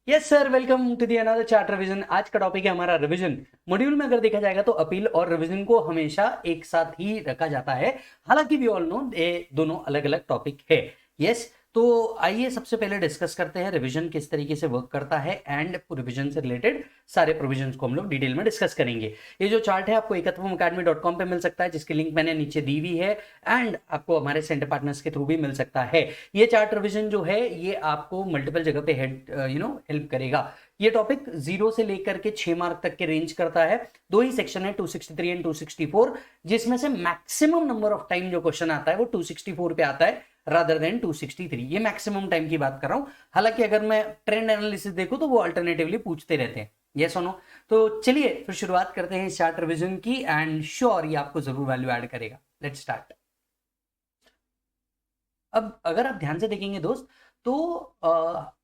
Yes sir, welcome to the another chart revision. आज का topic है हमारा रिवीजन। मॉड्यूल में अगर देखा जाएगा तो अपील और रिवीजन को हमेशा एक साथ ही रखा जाता है। हालांकि वी ऑल नो ये दोनों अलग अलग टॉपिक है। यस, तो आइए सबसे पहले डिस्कस करते हैं रिवीजन किस तरीके से वर्क करता है एंड रिवीजन से रिलेटेड सारे प्रोविजंस को हम लोग डिटेल में डिस्कस करेंगे। ये जो चार्ट है आपको ekatvam.academy.com पे मिल सकता है, जिसकी लिंक मैंने नीचे दी हुई है, एंड आपको हमारे सेंटर पार्टनर्स के थ्रू भी मिल सकता है। ये चार्ट रिवीजन जो है ये आपको मल्टीपल जगह पे हेल्प करेगा। ये टॉपिक 0 से लेकर के 6 मार्क तक के रेंज करता है। दो ही सेक्शन है, 263 एंड 264, जिसमें से मैक्सिमम नंबर ऑफ टाइम जो क्वेश्चन आता है वो 264 पे आता है रादर देन 263। ये मैक्सिमम टाइम की बात कर रहा हूं। हालांकि अगर मैं ट्रेंड एनालिसिस देखूं तो वो अल्टरनेटिवली पूछते रहते हैं, यस और नो। तो चलिए फिर शुरुआत करते हैं इस चार्ट रिवीजन की, एंड श्योर ये आपको जरूर वैल्यू ऐड करेगा। Let's start. अब अगर आप ध्यान से देखेंगे दोस्त, तो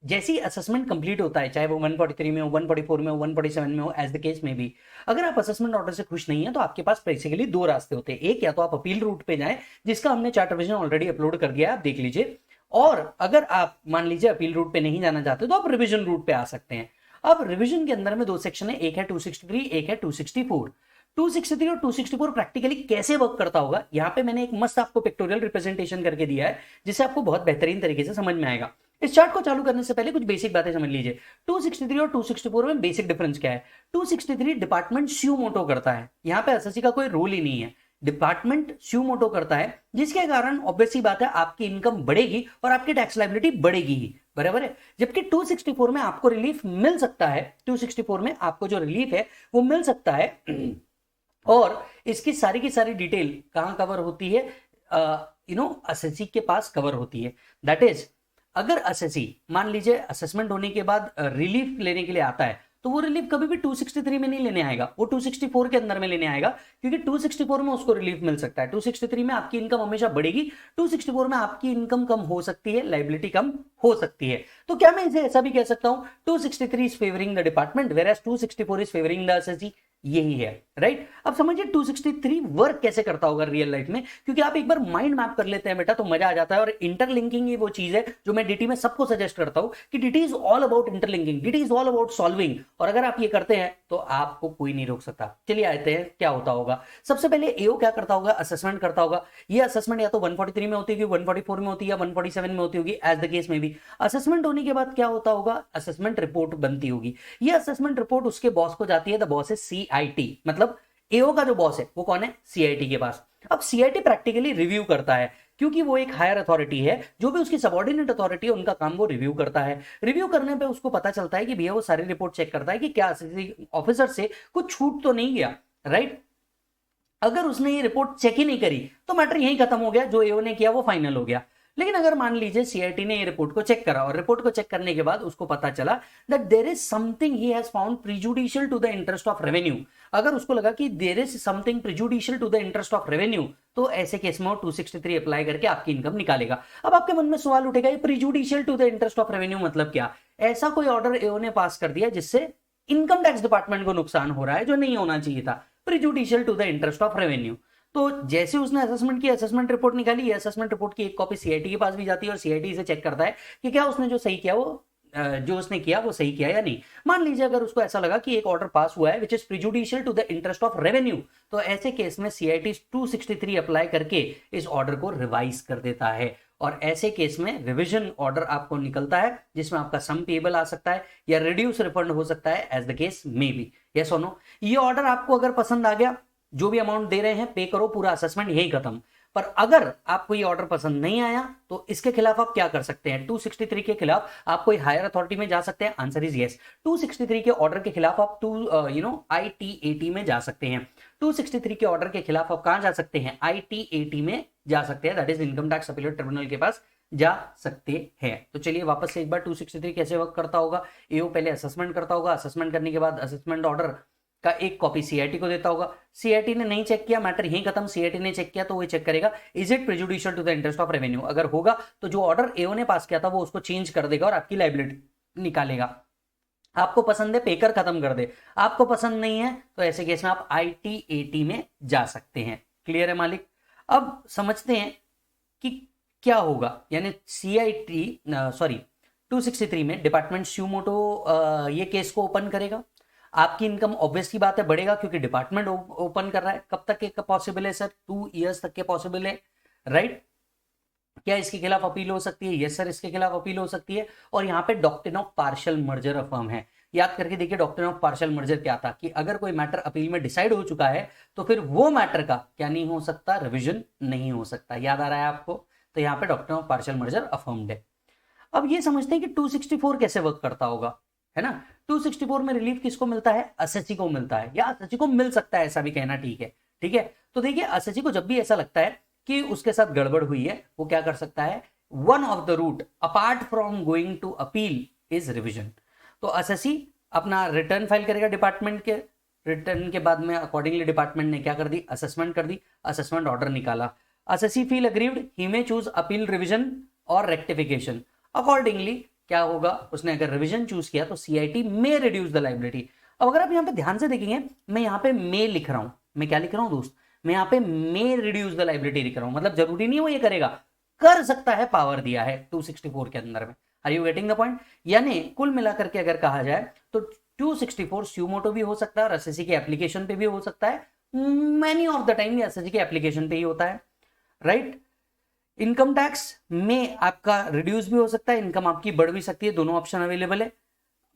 जैसी असेसमेंट कंप्लीट होता है, चाहे वो 143 में हो, 144 में हो, 147 में हो, एज द केस में भी, अगर आप असेसमेंट ऑर्डर से खुश नहीं है तो आपके पास बेसिकली दो रास्ते होते हैं। एक, या तो आप अपील रूट पे जाएं, जिसका हमने चार्ट रिवीजन ऑलरेडी अपलोड कर दिया है, आप देख लीजिए। और अगर आप मान लीजिए अपील रूट पे नहीं जाना चाहते तो आप रिवीजन रूट पे आ सकते हैं। अब रिवीजन के अंदर में दो सेक्शन है, एक है 263, एक है 264। 263 और 264 प्रैक्टिकली कैसे वर्क करता होगा, यहां पे मैंने एक मस्त आपको पिक्टोरियल रिप्रेजेंटेशन करके दिया है, जिससे आपको बहुत बेहतरीन तरीके से समझ में आएगा। इस चार्ट को चालू करने से पहले कुछ बेसिक बातें समझ लीजिए। 263 और 264 में बेसिक डिफरेंस क्या है। 263 डिपार्टमेंट स्यूमोटो करता है, यहां पे एसएससी का कोई रोल ही नहीं है, डिपार्टमेंट स्यूमोटो करता है, जिसके कारण ऑब्वियस सी बात है आपकी इनकम बढ़ेगी और आपकी टैक्स लायबिलिटी बढ़ेगी ही, बराबर है। जबकि 264 में आपको रिलीफ मिल सकता है, 264 में आपको जो रिलीफ है वो मिल सकता है। और इसकी सारी की सारी डिटेल कहां कवर होती है, एसएससी के पास कवर होती है। दैट इज, अगर एसएससी मान लीजिए असेसमेंट होने के बाद रिलीफ लेने के लिए आता है, तो वो रिलीफ कभी भी 263 में नहीं लेने आएगा, वो 264 के अंदर में लेने आएगा, क्योंकि 264 में उसको रिलीफ मिल सकता है। 263 में आपकी इनकम हमेशा बढ़ेगी, 264 में आपकी इनकम कम हो सकती है, लाइबिलिटी कम हो सकती है। तो क्या मैं इसे ऐसा भी कह सकता हूं, 263 is favouring the department whereas 264 is favouring the assessee. यही है, राइट। अब समझिए 263 वर्क कैसे करता होगा रियल लाइफ में, क्योंकि आप एक बार माइंड मैप कर लेते हैं बेटा तो मजा आ जाता है। और इंटरलिंकिंग ही वो चीज है जो मैं डीटी में सबको सजेस्ट करता हूं कि DT is all about interlinking, DT is all about solving. और अगर आप ये करते हैं तो आपको कोई नहीं रोक सकता। चलिए आते हैं क्या होता होगा। सबसे पहले एओ क्या करता होगा, असेसमेंट करता होगा। ये असेसमेंट या तो 143 में होती होगी, 144 में होती है, या 147 में होती होगी, एज द केस में भी। असेसमेंट होने के बाद क्या होता होगा, असेसमेंट रिपोर्ट बनती होगी। ये असेसमेंट रिपोर्ट उसके बॉस को जाती है, द बॉस इज सीआईटी, मतलब एओ का जो बॉस है वो कौन है, सीआईटी के पास। अब सीआईटी प्रैक्टिकली रिव्यू करता है, क्योंकि वो एक हायर अथॉरिटी है, जो भी उसकी सबऑर्डिनेट अथॉरिटी है उनका काम वो रिव्यू करता है। रिव्यू करने पे उसको पता चलता है कि भैया वो सारी रिपोर्ट चेक करता है कि क्या ऑफिसर से कुछ छूट तो नहीं गया, राइट। अगर उसने ये रिपोर्ट चेक ही नहीं करी तो मैटर यही खत्म हो गया, जो एओ ने किया वो फाइनल हो गया। लेकिन अगर मान लीजिए सीआईटी ने ये रिपोर्ट को चेक करा और रिपोर्ट को चेक करने के बाद उसको पता चला that there is something he has found prejudicial to the interest of revenue, अगर उसको लगा कि there is something prejudicial to the interest of revenue, तो ऐसे केस में 263 अप्लाई करके आपकी इनकम निकालेगा। अब आपके मन में सवाल उठेगा, ये prejudicial to the interest of revenue मतलब क्या। ऐसा कोई ऑर्डर एओ ने पास कर दिया जिससे इनकम टैक्स डिपार्टमेंट को नुकसान हो रहा है, जो नहीं होना चाहिए था, prejudicial to the interest of revenue. तो जैसे उसने असेसमेंट की, असेसमेंट रिपोर्ट निकाली, ये असेसमेंट रिपोर्ट की एक कॉपी सीआईटी के पास भी जाती है और सीआईटी इसे चेक करता है कि क्या उसने जो सही किया वो जो उसने किया वो सही किया या नहीं। मान लीजिए अगर उसको ऐसा लगा कि एक ऑर्डर पास हुआ है which is prejudicial to the interest of revenue, तो ऐसे केस में सीआईटी 263 अप्लाई करके इस ऑर्डर को रिवाइज कर देता है। और ऐसे केस में रिवीजन ऑर्डर आपको निकलता है, जिसमें आपका सम पेबल आ सकता है या रिड्यूस रिफंड हो सकता है, as the case may be. Yes और नो। ये ऑर्डर आपको अगर पसंद आ गया, जो भी अमाउंट दे रहे हैं पे करो, पूरा असेसमेंट यही खत्म। पर अगर आपको ये ऑर्डर पसंद नहीं आया तो इसके खिलाफ आप क्या कर सकते हैं, 263 के खिलाफ आप कोई हायर अथॉरिटी में जा सकते हैं, आंसर इज यस। 263 के ऑर्डर के खिलाफ आप आईटीएटी में जा सकते हैं। 263 के ऑर्डर के खिलाफ आप कहां जा सकते हैं, आईटीएटी में जा सकते हैं, that is income tax appellate tribunal के पास जा सकते हैं। तो चलिए वापस से एक बार 263 कैसे वर्क करता होगा। एओ पहले असेसमेंट करता होगा, असेसमेंट करने के बाद असेसमेंट ऑर्डर का एक कॉपी सीआईटी को देता होगा। सीआईटी ने नहीं चेक किया, मैटर यहीं खत्म। सीआईटी ने चेक किया तो वो चेक करेगा is it prejudicial to the interest of revenue, अगर होगा तो जो ऑर्डर एओ ने पास किया था वो उसको चेंज कर देगा और आपकी लाइबिलिटी निकालेगा। आपको पसंद है पेकर खत्म कर दे, आपको पसंद नहीं है तो ऐसे केस में आप आईटीएटी में जा सकते हैं। क्लियर है मालिक। अब समझते हैं कि क्या होगा, यानी सीआईटी 263 में डिपार्टमेंट स्यूमोटो ये केस को ओपन करेगा। आपकी इनकम ऑब्वियस की बात है बढ़ेगा, क्योंकि डिपार्टमेंट ओपन कर रहा है। कब तक के पॉसिबल है सर? 2 इयर्स तक के पॉसिबल है, राइट। क्या इसके खिलाफ अपील हो सकती है? यस सर, इसके खिलाफ अपील हो सकती है। और यहाँ पे doctrine of partial merger affirm है। याद करके देखिए डॉक्ट्रिन ऑफ पार्शियल मर्जर क्या था, कि अगर कोई मैटर अपील में डिसाइड हो चुका है तो फिर वो मैटर का क्या नहीं हो सकता? रिविजन नहीं हो सकता। याद आ रहा है आपको? तो यहाँ पे doctrine of partial merger affirmed है। अब ये समझते हैं कि 264 कैसे वर्क करता होगा, है ना। 264 में रिलीफ किसको मिलता है? एसएससी को मिलता है, या एसएससी को मिल सकता है, ऐसा भी कहना ठीक है। ठीक है, तो देखिए एसएससी को जब भी ऐसा लगता है कि उसके साथ गड़बड़ हुई है, वो क्या कर सकता है? One of the route apart from going to appeal is revision. तो एसएससी अपना रिटर्न फाइल करेगा डिपार्टमेंट के, रिटर्न के बाद में अकॉर्डिंगली डिपार्टमेंट ने क्या कर दी? असेसमेंट कर दी, असेसमेंट ऑर्डर निकाला। एसएससी फील अग्रीव्ड, ही मे चूज अपील, रिविजन और रेक्टिफिकेशन। अकॉर्डिंगली क्या होगा? उसने अगर रिवीजन चूज किया तो सीआईटी में रिड्यूस द लाइबिलिटी। अब अगर आप यहाँ पे ध्यान से देखेंगे, मैं यहाँ पे मे लिख रहा हूं। मैं क्या लिख रहा हूं दोस्त? मैं यहाँ पे मे रिड्यूस द लाइबिलिटी लिख रहा हूं। मतलब जरूरी नहीं है वो ये करेगा, कर सकता है, पावर दिया है 264 के अंदर में। Are you getting the point? यानी कुल मिलाकर के अगर कहा जाए तो 264 स्यूमोटो भी हो सकता है और एसएससी के एप्लीकेशन पे भी हो सकता है। मैनी ऑफ द टाइम ये एसएससी के एप्लीकेशन पे ही होता है, राइट। इनकम टैक्स में आपका रिड्यूस भी हो सकता है, इनकम आपकी बढ़ भी सकती है, दोनों ऑप्शन अवेलेबल है।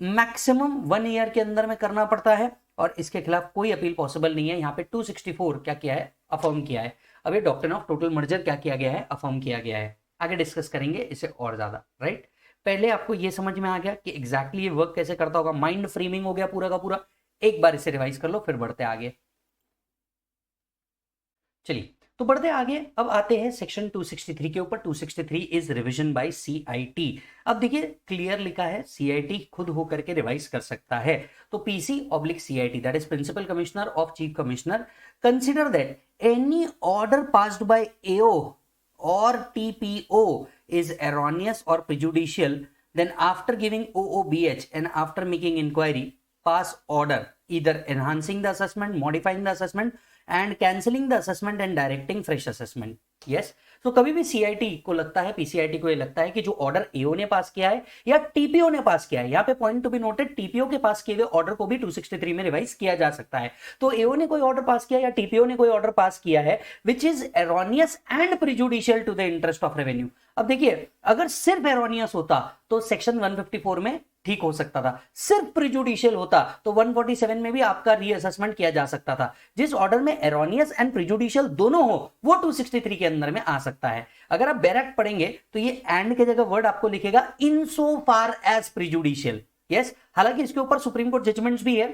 मैक्सिमम 1 ईयर के अंदर में करना पड़ता है और इसके खिलाफ कोई अपील पॉसिबल नहीं है। यहाँ पे 264 क्या किया है? अफर्म किया है। अब ये डॉक्ट्रिन ऑफ टोटल मर्जर क्या किया गया है? अफर्म किया गया है। आगे डिस्कस करेंगे इसे और ज्यादा, राइट। पहले आपको ये समझ में आ गया कि एग्जैक्टली ये वर्क कैसे करता होगा, माइंड फ्रेमिंग हो गया पूरा का पूरा। एक बार इसे रिवाइज कर लो, फिर बढ़ते आगे। चलिए तो बढ़ते आगे, अब आते हैं सेक्शन 263 के ऊपर। 263 इज रिवीजन बाय सीआईटी। अब देखिए क्लियर लिखा है, सीआईटी खुद होकर के रिवाइज कर सकता है। तो PC/CIT, that is principal commissioner of chief commissioner, consider that any order passed by AO और TPO is erroneous or prejudicial, then after giving OOBH and after making inquiry, pass order either enhancing the assessment, modifying the assessment and cancelling the assessment and directing fresh assessment. Yes, तो कभी भी CIT को लगता है, PCIT को ये लगता है कि जो ऑर्डर एओ ने पास किया है या टीपीओ ने पास किया है, यहाँ पे point to be noted, TPO के पास किए हुए ऑर्डर को भी 263 में रिवाइज किया जा सकता है। तो एओ ने कोई ऑर्डर पास किया या टीपीओ ने कोई ऑर्डर पास किया है which is erroneous and prejudicial to the interest of revenue. अब देखिए अगर सिर्फ एरोनियस होता तो सेक्शन 154 में ठीक हो सकता था, सिर्फ प्रिजुडिशियल होता तो 147 में भी आपका रीअसेसमेंट किया जा सकता था। जिस ऑर्डर में एरोनियस एंड प्रिजुडिशियल दोनों हो वो 263 के अंदर में आ सकता है। अगर आप डायरेक्ट पढ़ेंगे तो ये एंड के जगह वर्ड आपको लिखेगा इन सो फार एज प्रिजुडिशियल। यस, हालांकि इसके ऊपर सुप्रीम कोर्ट जजमेंट्स भी है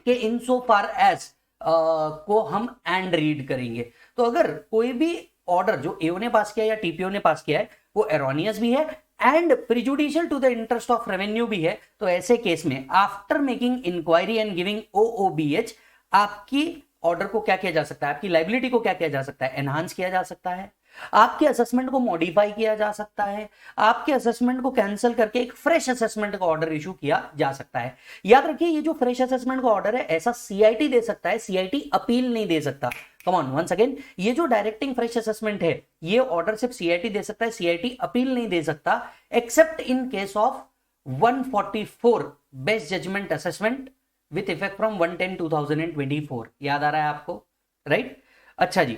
कि इन सो फार एज को हम एंड रीड करेंगे। तो अगर कोई भी ऑर्डर जो एओ ने पास किया या टीपीओ ने पास किया है वो एरोनियस भी है and prejudicial to the interest of revenue भी है, तो ऐसे केस में after making inquiry and giving OOBH आपकी ऑर्डर को क्या किया जा सकता है, आपकी लाइबिलिटी को क्या किया जा सकता है, एनहांस किया जा सकता है, आपके असेसमेंट को मॉडिफाई किया जा सकता है, आपके असेसमेंट को कैंसिल करके एक फ्रेश असेसमेंट का ऑर्डर इशू किया जा सकता है। याद रखिए ये जो फ्रेश असेसमेंट का ऑर्डर है ऐसा सीआईटी दे सकता है, सीआईटी अपील नहीं दे सकता। कम ऑन वंस अगेन, ये जो डायरेक्टिंग फ्रेश असेसमेंट है ये ऑर्डर सिर्फ सीआईटी दे सकता है, सीआईटी अपील नहीं दे सकता except in case of 144 best judgment assessment with effect from 1/10/2024। याद आ रहा है आपको, राइट? अच्छा जी,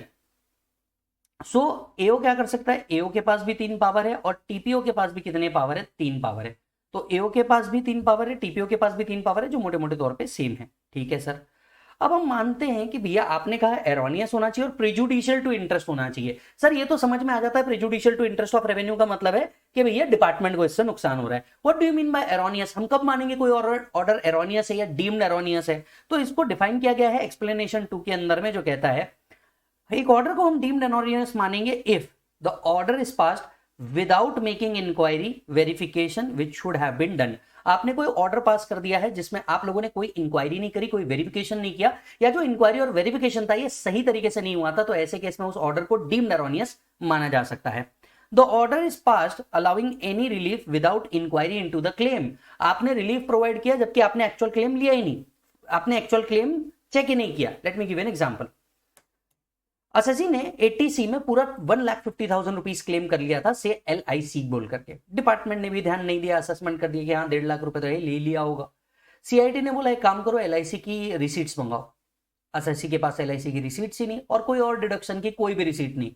सो एओ क्या कर सकता है, एओ के पास भी 3 पावर है और टीपीओ के पास भी कितने पावर है, 3 पावर है। तो एओ के पास भी 3 पावर है, टीपीओ के पास भी 3 पावर है, जो मोटे मोटे तौर पे सेम है। ठीक है सर, अब हम मानते हैं कि भैया आपने कहा एरोनियस होना चाहिए और प्रिजुडिशियल टू इंटरेस्ट होना चाहिए। सर ये तो समझ में आ जाता है, प्रिजुडिशियल टू इंटरेस्ट ऑफ रेवेन्यू का मतलब है कि भैया डिपार्टमेंट को इससे नुकसान हो रहा है। What do you mean by erroneous? हम कब मानेंगे कोई ऑर्डर एरोनियस है या डीम्ड एरोनियस है? तो इसको डिफाइन किया गया है एक्सप्लेनेशन 2 के अंदर में, जो कहता है एक ऑर्डर को हम डीम्ड एरोनियस मानेंगे if the order is passed without making inquiry verification which should have been done. आपने कोई ऑर्डर पास कर दिया है जिसमें आप लोगों ने कोई इंक्वायरी नहीं करी, कोई वेरिफिकेशन नहीं किया, या जो इंक्वायरी और वेरिफिकेशन था ये सही तरीके से नहीं हुआ था, तो ऐसे केस में उस ऑर्डर को डीम्ड एरोनियस माना जा सकता है। The order is passed allowing any relief without inquiry into the claim. आपने रिलीफ प्रोवाइड किया जबकि आपने एक्चुअल क्लेम लिया ही नहीं, आपने एक्चुअल क्लेम चेक ही नहीं किया। Let me give an example. SSC ने 80C में पूरा 1,50,000 रुपीज क्लेम कर लिया था से LIC बोल करके। डिपार्टमेंट ने भी ध्यान नहीं दिया, असेसमेंट कर दिया कि हाँ 1.5 लाख रुपए तो ले लिया होगा। CIT ने बोला एक काम करो, LIC की रिसीट्स मंगाओ। एसएससी के पास LIC की रिसीट्स ही नहीं और कोई और डिडक्शन की कोई भी रिसीट नहीं।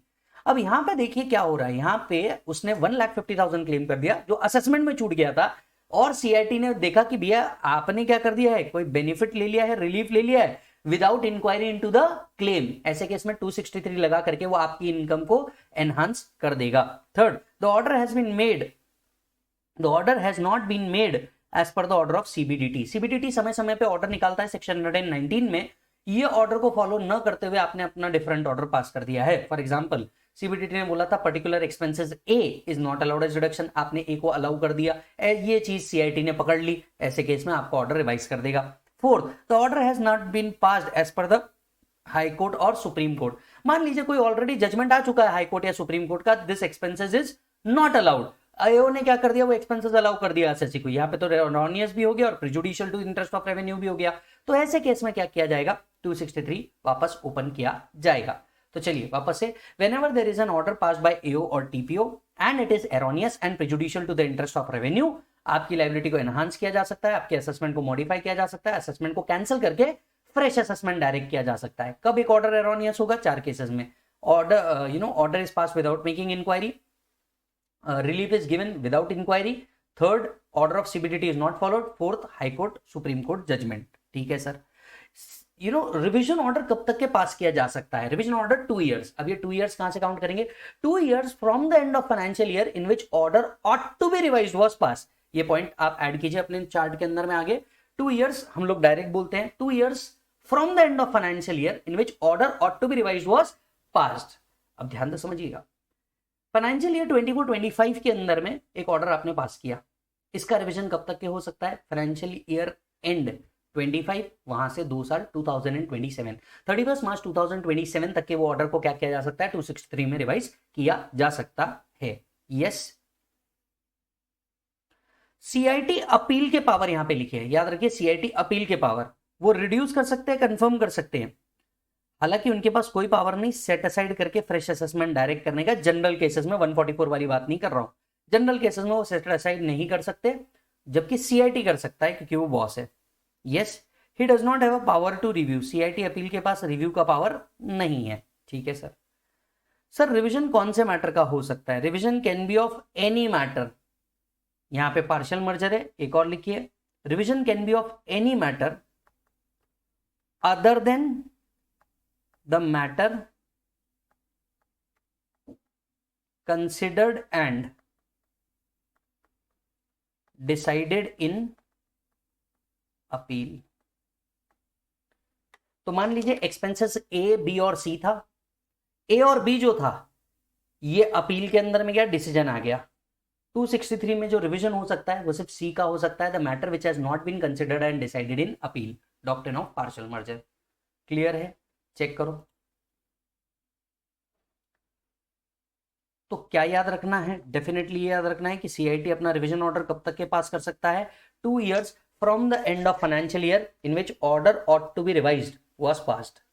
अब यहां पे देखिए क्या हो रहा है, यहां पे उसने 1,50,000 क्लेम कर दिया जो असेसमेंट में छूट गया था, और CIT ने देखा कि भैया आपने क्या कर दिया है, कोई बेनिफिट ले लिया है, रिलीफ ले लिया है without inquiry into the claim. ऐसे केस में 263 लगा करके वो आपकी इनकम को एनहांस कर देगा। Third, the order has been made, the order has not been made as per the order of CBDT। CBDT समय समय पे ऑर्डर निकालता है सेक्शन 119 में, ये ऑर्डर को फॉलो न करते हुए आपने अपना डिफरेंट ऑर्डर पास कर दिया है। फॉर एग्जांपल CBDT ने बोला था particular expenses A is not allowed as deduction, आपने A को अलाउ कर दिया, ये चीज CIT ने पकड़ ली, ऐसे केस में आपको ऑर्डर रिवाइज कर देगा। Fourth, the order has not been passed as per the high court और सुप्रीम कोर्ट। मान लीजिए कोई ऑलरेडी जजमेंट आ चुका है हाई कोर्ट या सुप्रीम कोर्ट का, this expenses is not allowed, AO ने क्या कर दिया, वो एक्सपेंसेस अलाउ कर दिया एसएससी को। यहाँ पे तो erroneous भी हो गया और प्रिजुडिशियल टू इंटरेस्ट ऑफ रेवेन्यू भी हो गया। तो ऐसे केस में क्या किया जाएगा, 263 वापस ओपन किया जाएगा। तो चलिए वापस से, whenever there is an order passed by AO और TPO and it is erroneous and prejudicial to the interest of revenue, आपकी लाइबिलिटी को एनहांस किया जा सकता है, आपके असेसमेंट को मॉडिफाई किया जा सकता है, असेसमेंट को कैंसिल करके फ्रेश असेसमेंट डायरेक्ट किया जा सकता है। कब एक ऑर्डर एरोनियस होगा, 4 केसेस में। Order order is pass without making inquiry, relief is given without inquiry, third order of CBDT is not followed, fourth high court supreme court judgment. ठीक है सर। रिवीजन ऑर्डर कब तक के पास किया जा सकता है, रिवीजन ऑर्डर 2 इयर्स। अब ये 2 इयर्स कहां से काउंट करेंगे, 2 years from the end of financial year in which order ought to be revised was pass. ये पॉइंट आप ऐड कीजिए अपने चार्ट के अंदर में आगे। 2 इयर्स हम लोग डायरेक्ट बोलते हैं, 2 years from the end of financial year in which order ought to be revised was passed. अब ध्यान से समझिएगा, फाइनेंशियल ईयर 24-25 के अंदर में एक ऑर्डर आपने पास किया, इसका रिवीजन कब तक के हो सकता है, फाइनेंशियल ईयर एंड 25, वहां से 2 साल 2027, 31 मार्च 2027 तक के वो ऑर्डर को क्या किया जा सकता है, 263 में रिवाइज किया जा सकता है। यस। CIT अपील के पावर यहां पे लिखे हैं, याद रखिए CIT अपील के पावर, वो रिड्यूस कर सकते हैं, कंफर्म कर सकते हैं। हालांकि उनके पास कोई पावर नहीं सेट असाइड करके फ्रेश असेसमेंट डायरेक्ट करने का। जनरल केसेस में 144 वाली बात नहीं कर रहा हूं, जनरल केसेस में वो सेट असाइड नहीं कर सकते, जबकि CIT कर सकता है क्योंकि वो बॉस है। Yes, he does not have a power to review, CIT appeal के पास रिव्यू का पावर नहीं है। ठीक है सर। सर रिवीजन कौन से मैटर का हो सकता है, revision can be of any matter. यहां पे पार्शियल मर्जर है, एक और लिखिए, revision can be of any matter other than the matter considered and decided in appeal. तो मान लीजिए एक्सपेंसेस A, B और C था, A और B जो था ये अपील के अंदर में गया, डिसीजन आ गया। 263 में जो रिवीजन हो सकता है वो सिर्फ C का हो सकता है, the matter which has not been considered and decided in appeal, doctrine of partial merger. Clear है, चेक करो। तो क्या याद रखना है, डेफिनेटली याद रखना है कि CIT अपना रिवीजन ऑर्डर कब तक के पास कर सकता है, 2 years from the end of financial year in which order ought to be revised was passed.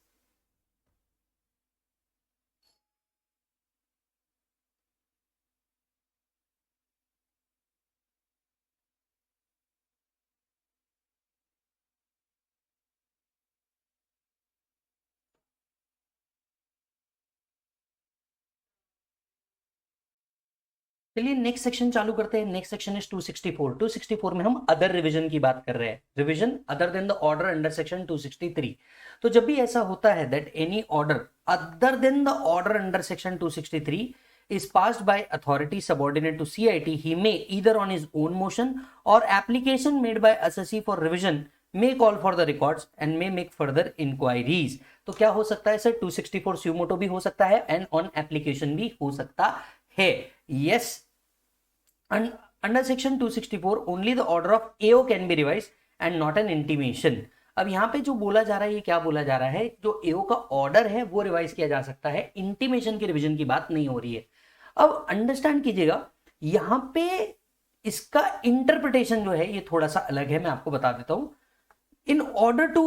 चलिए नेक्स्ट सेक्शन चालू करते हैं। Next section is 264। 264 में हम अदर रिवीजन की बात कर रहे हैं, revision other than the order under section 263। तो जब भी ऐसा होता है that any order other than the order under section 263 is passed by authority subordinate to CIT, he may either on his own motion or application made by assessee for revision may call for the records and may make further inquiries। तो क्या हो सकता है sir, 264 sumoto भी हो सकता है and on application भी हो सकता है। yes, under section 264 only the order of AO can be revised and not an intimation। अब यहां पे जो बोला जा रहा है, ये क्या बोला जा रहा है, जो AO का ऑर्डर है वो रिवाइज किया जा सकता है, इंटीमेशन की रिवीजन की बात नहीं हो रही है। अब अंडरस्टैंड कीजिएगा, यहां पे इसका इंटरप्रिटेशन जो है ये थोड़ा सा अलग है, मैं आपको बता देता हूं। In order to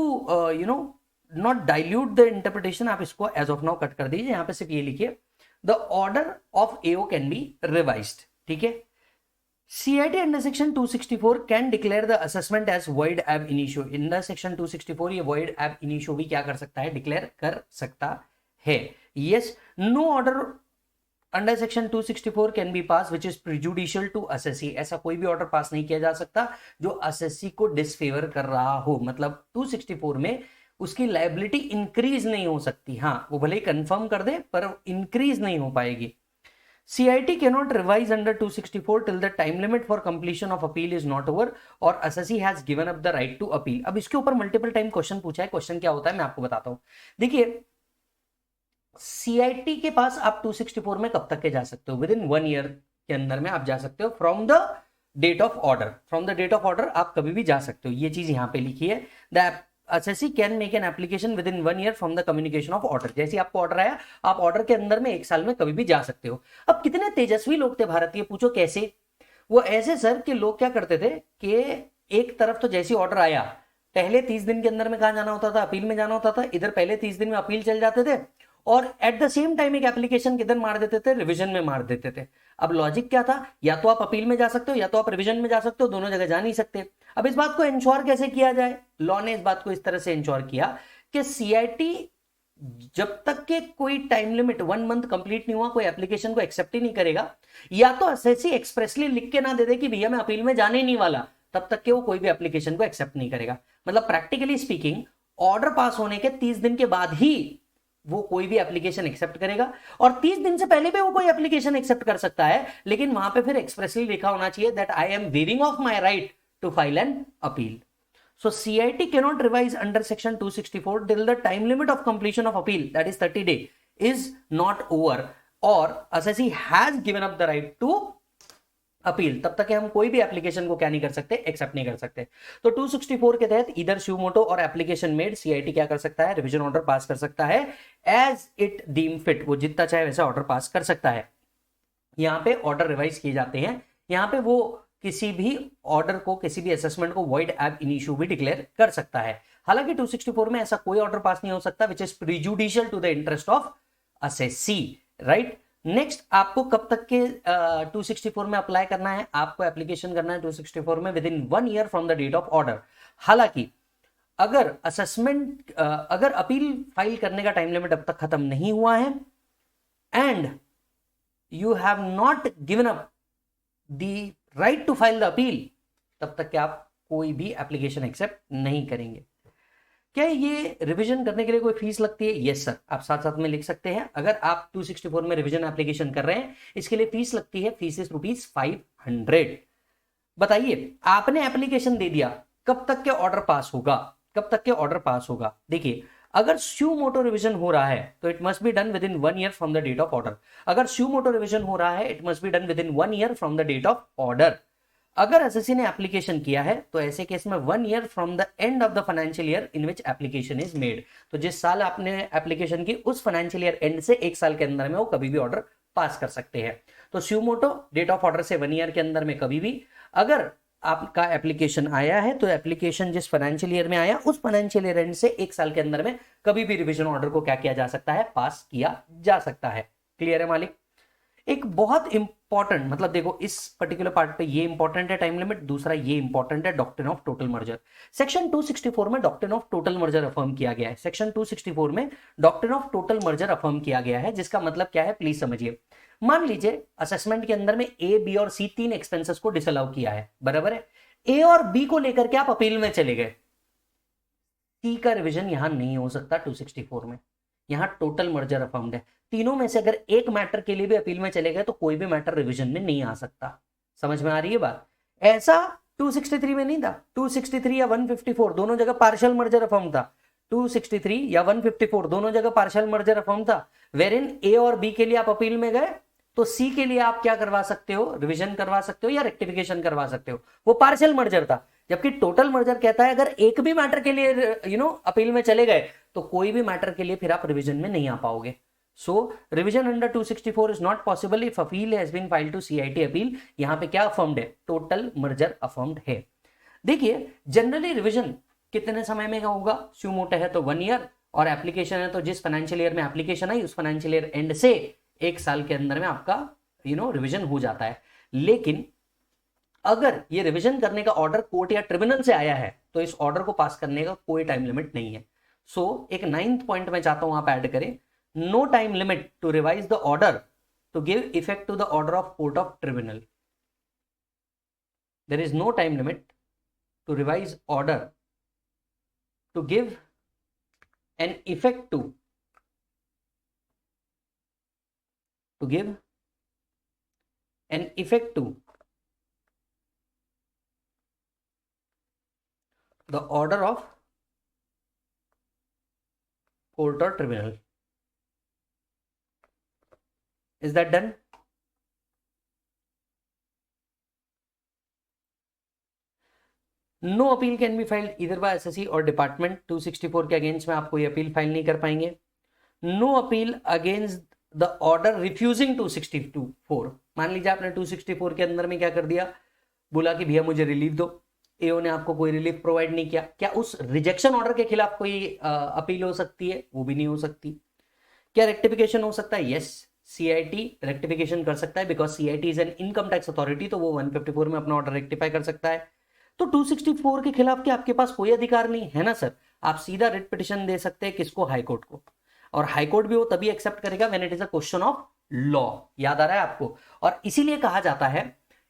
not dilute the interpretation, आप इसको एज ऑफ नाउ कट कर दीजिए, यहां पे सिर्फ ये लिखिए the order of AO can be revised, ठीक है। CIT under section 264 can declare the assessment as void ab initio. Under section 264 ये void ab initio भी क्या कर सकता है, डिक्लेयर कर सकता है। Yes, no order under section 264 can be passed which is prejudicial to assessee. ऐसा कोई भी ऑर्डर पास नहीं किया जा सकता जो assessee को डिसफेवर कर रहा हो, मतलब 264 में उसकी लाइबिलिटी इंक्रीज नहीं हो सकती। हाँ, वो भले ही कंफर्म कर दे पर इंक्रीज नहीं हो पाएगी। CIT cannot revise under 264 till the time limit for completion of appeal is not over और assessee has given up the right to appeal। अब इसके ऊपर मल्टीपल टाइम क्वेश्चन पूछा है, क्वेश्चन क्या होता है मैं आपको बताता हूं। देखिए CIT के पास आप 264 में कब तक के जा सकते हो, विद इन 1 ईयर के अंदर में आप जा सकते हो from the date of order. From the date of order आप कभी भी जा सकते हो, ये चीज यहां पे लिखी है। The assessee can make an application within 1 year from the communication of order। जैसे आपको ऑर्डर आया, आप ऑर्डर के अंदर में 1 साल में कभी भी जा सकते हो। अब कितने तेजस्वी लोग थे भारतीय, पूछो कैसे। वो ऐसे सर कि लोग क्या करते थे कि एक तरफ तो जैसे ऑर्डर आया पहले 30 दिन के अंदर में कहां जाना होता था, अपील में जाना होता था। इधर पहले 30 दिन में अपील चल जाते थे और एट द सेम टाइम एक एप्लीकेशन किधर मार देते थे, रिवीजन में मार देते थे। अब लॉजिक क्या था, या तो आप अपील में जा सकते हो या तो आप रिवीजन में जा सकते हो, दोनों जगह जा नहीं सकते। अब इस बात को इंश्योर कैसे किया जाए, लॉ ने इस बात को इस तरह से इंश्योर किया कि CIT जब तक के कोई टाइम लिमिट 1 मंथ कंप्लीट नहीं हुआ कोई एप्लीकेशन को एक्सेप्ट ही नहीं करेगा, या तो assessee एक्सप्रेसली लिख के ना दे दे कि भैया मैं अपील में जाने ही नहीं वाला, तब तक के वो कोई भी एप्लीकेशन को एक्सेप्ट नहीं करेगा। मतलब प्रैक्टिकली स्पीकिंग ऑर्डर पास होने के 30 दिन के बाद ही वो कोई भी एप्लीकेशन एक्सेप्ट करेगा, और 30 दिन से पहले भी वो कोई एप्लीकेशन एक्सेप्ट कर सकता है, लेकिन वहां पे फिर एक्सप्रेसली लिखा होना चाहिए that I am waving off my right to file an appeal. So CIT cannot revise under section 264 till the time limit of completion of appeal, that is 30 day, is not over or assessee has given up the right to appeal. तब तक हम कोई भी application को क्या नहीं कर सकते, एक्सेप्ट नहीं कर सकते। तो 264 के तहत इधर सुमोटो और एप्लीकेशन मेड CIT क्या कर सकता है, रिवीजन ऑर्डर पास कर सकता है एज इट डीम फिट। वो जितना चाहे वैसा ऑर्डर पास कर सकता है। यहां पे ऑर्डर रिवाइज किए जाते हैं, यहां पे वो किसी भी ऑर्डर को, किसी भी असेसमेंट को वॉइड एब इनिशियो भी डिक्लेयर कर सकता है। हालांकि 264 में ऐसा कोई ऑर्डर पास नहीं हो सकता which is prejudicial to the interest of assessee, right. Next, आपको कब तक के 264 में अप्लाई करना है, आपको एप्लीकेशन करना है 264 में within 1 year from the date of order. हालांकि अगर असेसमेंट अगर अपील फाइल करने का टाइम लिमिट अब तक खत्म नहीं हुआ है and you have not given up the right to file the appeal, तब तक कि आप कोई भी एप्लीकेशन एक्सेप्ट नहीं करेंगे। क्या ये रिवीजन करने के लिए कोई फीस लगती है? यस सर, आप साथ साथ में लिख सकते हैं। अगर आप 264 में रिवीजन एप्लीकेशन कर रहे हैं, इसके लिए फीस लगती है, फीस इज ₹500। बताइए, आपने एप्लीकेशन दे दिया, कब तक के ऑर्डर पास होगा, कब तक के ऑर्डर पास होगा? देखिए, अगर सुमोटो रिवीजन हो रहा है तो it must be done within 1 year from the date of order. अगर सुमोटो रिवीजन हो रहा है, it must be done within 1 year from the date of order. अगर एसएससी ने एप्लीकेशन किया है तो ऐसे केस में 1 year from the end of the financial year in which application is made. तो जिस साल आपने एप्लीकेशन की, उस फाइनेंशियल ईयर एंड से 1 साल के अंदर में वो कभी भी ऑर्डर पास कर सकते हैं। तो सुमोटो डेट ऑफ ऑर्डर से 1 ईयर के अंदर में कभी भी अगर आपका एप्लीकेशन आया है तो एप्लीकेशन जिस फाइनेंशियल ईयर में आया, उस फाइनेंशियल ईयर एंड से 1 साल के अंदर में कभी भी रिवीजन ऑर्डर को क्या किया जा सकता है, पास किया जा सकता है। क्लियर है मालिक? एक बहुत इंपॉर्टेंट, मतलब देखो इस पर्टिकुलर पार्ट पे ये इंपॉर्टेंट है टाइम लिमिट, दूसरा ये इंपॉर्टेंट है doctrine of total merger. Section 264 में doctrine of total merger affirm किया गया है। सेक्शन 264 में doctrine of total merger affirm किया गया है, जिसका मतलब क्या है प्लीज समझिए। मान लीजिए असेसमेंट के अंदर में ए, बी और सी 3 एक्सपेंसेस को डिसअलाउ किया है, बराबर है। ए और बी को लेकर के आप अपील में चले गए, सी का रिवीजन यहां नहीं हो सकता 264 में, यहां टोटल मर्जर अफर्म्ड है। तीनों में से अगर एक मैटर के लिए भी अपील में चले गए तो कोई भी मैटर रिवीजन में नहीं आ सकता। समझ में आ रही है बात? ऐसा 263 में नहीं था। 263 या 154 दोनों जगह पार्शियल मर्जर अफर्म था। 263 या 154 दोनों जगह पार्शियल मर्जर अफर्म था। वेर इन ए और बी के लिए आप अपील में गए तो सी के लिए आप क्या करवा सकते हो, रिवीजन करवा सकते हो या रेक्टिफिकेशन करवा सकते हो, वो पार्शियल मर्जर था। जबकि टोटल मर्जर कहता है अगर एक भी मैटर के लिए अपील में चले गए तो कोई भी मैटर के लिए फिर आप रिवीजन में नहीं आ पाओगे। So revision under 264 is not possible if appeal has been filed to CIT appeal. यहां पे क्या अफर्म्ड है? टोटल मर्जर अफर्म्ड है। देखिए जनरली रिवीजन कितने समय में होगा? सुमोटो है तो 1 ईयर, और एप्लीकेशन है तो जिस फाइनेंशियल ईयर में एप्लीकेशन आई उस फाइनेंशियल ईयर एंड से 1 साल के अंदर में आपका रिवीजन हो जाता है। लेकिन अगर ये रिवीजन करने का ऑर्डर कोर्ट या ट्रिब्यूनल से आया है तो इस ऑर्डर को पास करने का कोई टाइम लिमिट नहीं है। सो एक 9th पॉइंट में चाहता हूं आप ऐड करें, no time limit to revise the order to give effect to the order of court of tribunal. There is no time limit to revise order to give an effect to give an effect to the order of court or tribunal. Is that done? No appeal can be filed इधर by SSC और department 264 के against में आप कोई appeal file नहीं कर पाएंगे। No appeal against the order refusing 264। मान लीजिए आपने 264 के अंदर में क्या कर दिया, बोला कि भैया मुझे रिलीफ दो, एओ ने आपको कोई रिलीफ प्रोवाइड नहीं किया, क्या उस रिजेक्शन ऑर्डर के खिलाफ कोई अपील हो सकती है? वो भी नहीं हो सकती। क्या रेक्टिफिकेशन हो सकता है? यस, सीआईटी रेक्टिफिकेशन कर सकता है because CIT is an income tax authority, तो वो 154 में अपना ऑर्डर रेक्टिफाई कर सकता है। तो 264 के खिलाफ के आपके पास कोई अधिकार नहीं है ना सर। आप सीधा रिट पिटिशन दे सकते हैं किसको? हाईकोर्ट को। और हाईकोर्ट भी वो तभी एक्सेप्ट करेगा when it is a question of law. याद आ रहा है आपको? और इसीलिए कहा जाता है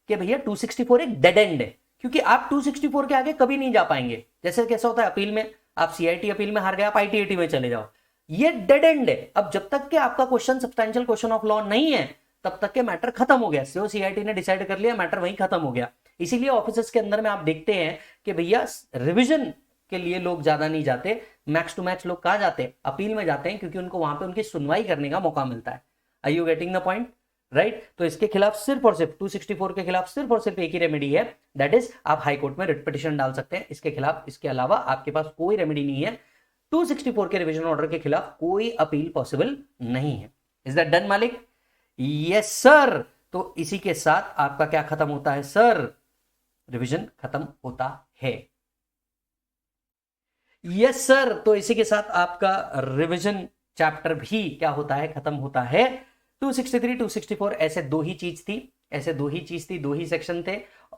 कि भैया 264 एक डेड एंड है, क्योंकि आप 264 के आगे कभी नहीं जा पाएंगे। जैसे कैसा होता है अपील में, आप सीआईटी अपील में हार गए, आप आईटीएटी में चले जाओ, ये डेड एंड है। अब जब तक के आपका question substantial question of law नहीं है तब तक के मैटर खत्म हो गया। जो सीआईटी ने डिसाइड कर लिया मैटर वहीं खत्म हो गया। इसीलिए ऑफिसर्स के अंदर में आप देखते हैं कि भैया रिवीजन के लिए लोग ज्यादा नहीं जाते, मैक्स टू मैक्स लोग कहां जाते हैं? अपील में जाते हैं, क्योंकि उनको वहां पे उनकी सुनवाई करने का मौका मिलता है। Are you getting the point? Right. तो इसके खिलाफ सिर्फ और सिर्फ 264 के खिलाफ सिर्फ और सिर्फ एक ही रेमेडी है, दैट इज आप हाई कोर्ट में रिट पिटिशन डाल सकते हैं इसके खिलाफ। इसके अलावा आपके पास कोई रेमेडी नहीं है। 264 के रिवीजन ऑर्डर के खिलाफ कोई अपील पॉसिबल नहीं है। इज दैट डन मालिक? Yes sir. तो इसी के साथ आपका क्या खत्म होता है सर? रिवीजन खत्म होता है। Yes sir. तो इसी के साथ आपका रिवीजन चैप्टर भी क्या होता है? खत्म होता है। 263 264 ऐसे दो ही चीज थी, दो ही सेक्शन थे।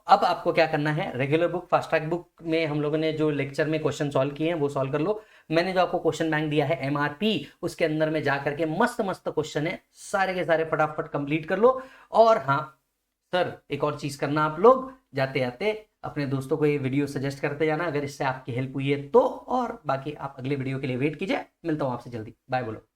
अब आपको क्या करना है, regular book fast track book में हम लोगों ने जो लेक्चर में क्वेश्चन सॉल्व किए हैं वो सॉल्व कर लो। मैंने जो आपको क्वेश्चन बैंक दिया है एमआरपी, उसके अंदर में जाकर के मस्त मस्त क्वेश्चन है, सारे के सारे फटाफट कंप्लीट कर लो। और हाँ सर, एक और चीज करना, आप लोग जाते जाते अपने दोस्तों को ये वीडियो सजेस्ट करते जाना अगर इससे आपकी हेल्प हुई है तो। और बाकी आप अगले वीडियो के लिए वेट कीजिए। मिलता हूं आपसे जल्दी। बाय बोलो।